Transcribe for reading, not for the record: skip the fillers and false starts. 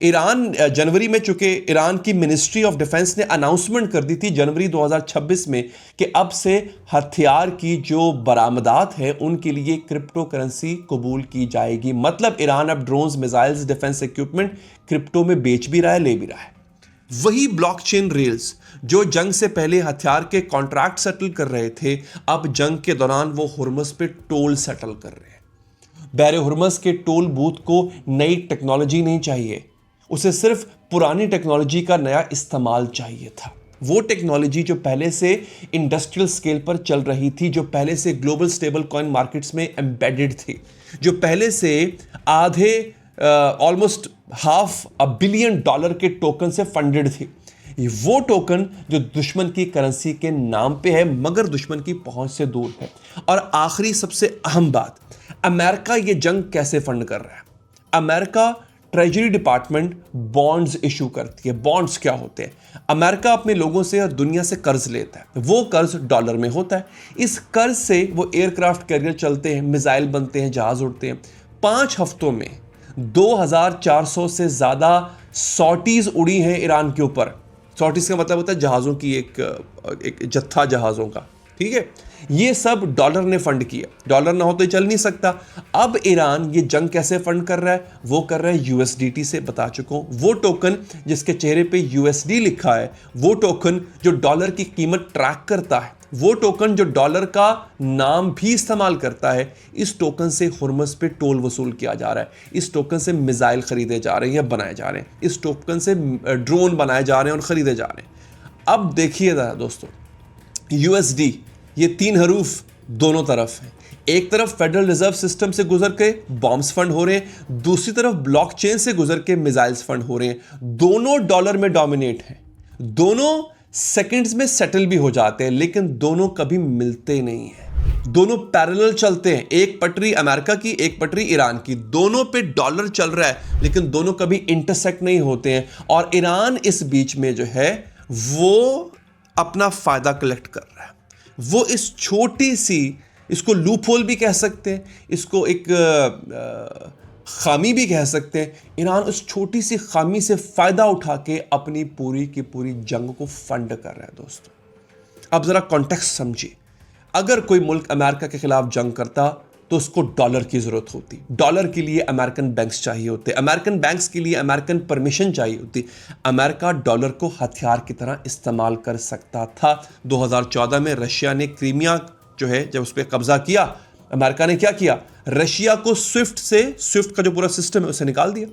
Iran जनवरी में, चूंकि Iran की मिनिस्ट्री ऑफ डिफेंस ने अनाउंसमेंट कर दी थी जनवरी 2026 में कि अब से हथियार की जो बरामदात है उनके लिए क्रिप्टो करेंसी कबूल की जाएगी। मतलब ईरान अब drones, missiles, defence equipment crypto में बेच भी रहा है, ले भी रहा है। वही ब्लॉकचेन रेल्स जो जंग से पहले हथियार के कॉन्ट्रैक्ट सेटल कर रहे थे, अब जंग के दौरान वो हुर्मुज़ पे टोल सेटल कर रहे हैं। बैरे हुर्मुज़ के टोल बूथ को नई टेक्नोलॉजी नहीं चाहिए, उसे सिर्फ पुरानी टेक्नोलॉजी का नया इस्तेमाल चाहिए था। वो टेक्नोलॉजी जो पहले से इंडस्ट्रियल स्केल पर चल रही थी, जो पहले से ग्लोबल स्टेबल कॉइन मार्केट्स में एम्बेडेड थी, जो पहले से आधे ऑलमोस्ट $500 बिलियन के टोकन से फंडेड थी। वो टोकन जो दुश्मन की करेंसी के नाम पे है मगर दुश्मन की पहुंच से दूर है। और आखिरी सबसे अहम बात, अमेरिका ये जंग कैसे फंड कर रहा है? America treasury department bonds issue करती है। बॉन्ड्स क्या होते हैं? अमेरिका अपने लोगों से और दुनिया से कर्ज लेता है, वो कर्ज डॉलर में होता है। इस कर्ज से वो एयरक्राफ्ट कैरियर चलते हैं, मिसाइल बनते हैं, जहाज उड़ते हैं। 5 हफ्तों में 2400 से ज़्यादा सॉटीज उड़ी हैं ईरान के ऊपर। सॉटीज का मतलब होता है जहाज़ों की एक जत्था जहाज़ों का, ठीक है। ये सब डॉलर ने फंड किया, डॉलर ना हो तो चल नहीं सकता। अब ईरान ये जंग कैसे फंड कर रहा है? वो कर रहा है यूएसडीटी से, बता चुका हूं। वो टोकन जिसके चेहरे पे यूएसडी लिखा है, वो टोकन जो डॉलर की कीमत ट्रैक करता है, वो टोकन जो डॉलर का नाम भी इस्तेमाल करता है, इस टोकन से हुर्मुज़ पे टोल वसूल किया जा रहा है। इस टोकन से मिसाइल खरीदे जा रहे हैं या बनाए जा रहे हैं, इस टोकन से ड्रोन बनाए जा रहे हैं और खरीदे जा रहे हैं। अब देखिए दोस्तों, यूएसडी ये 3 हरूफ दोनों तरफ हैं। एक तरफ फेडरल रिजर्व सिस्टम से गुजर के बॉम्ब्स फंड हो रहे हैं, दूसरी तरफ ब्लॉकचेन से गुजर के मिसाइल्स फंड हो रहे हैं। दोनों डॉलर में डोमिनेट हैं, दोनों सेकंड्स में सेटल भी हो जाते हैं, लेकिन दोनों कभी मिलते नहीं हैं। दोनों पैरेलल चलते हैं, एक पटरी अमेरिका की, एक पटरी ईरान की। दोनों पे डॉलर चल रहा है, लेकिन दोनों कभी इंटरसेक्ट नहीं होते हैं। और ईरान इस बीच में जो है वो अपना फायदा कलेक्ट कर रहा है। वो इस छोटी सी, इसको लूप होल भी कह सकते हैं, इसको एक खामी भी कह सकते हैं, ईरान उस छोटी सी खामी से फ़ायदा उठा के अपनी पूरी की पूरी जंग को फंड कर रहा है। दोस्तों अब ज़रा कॉन्टेक्स्ट समझिए। अगर कोई मुल्क अमेरिका के खिलाफ जंग करता तो उसको डॉलर की ज़रूरत होती, डॉलर के लिए अमेरिकन बैंक्स चाहिए होते, अमेरिकन बैंक्स के लिए अमेरिकन परमिशन चाहिए होती। अमेरिका डॉलर को हथियार की तरह इस्तेमाल कर सकता था। 2014 में रशिया ने क्रीमिया जो है जब उस पर कब्जा किया, अमेरिका ने क्या किया? रशिया को स्विफ्ट का जो पूरा सिस्टम है उसे निकाल दिया।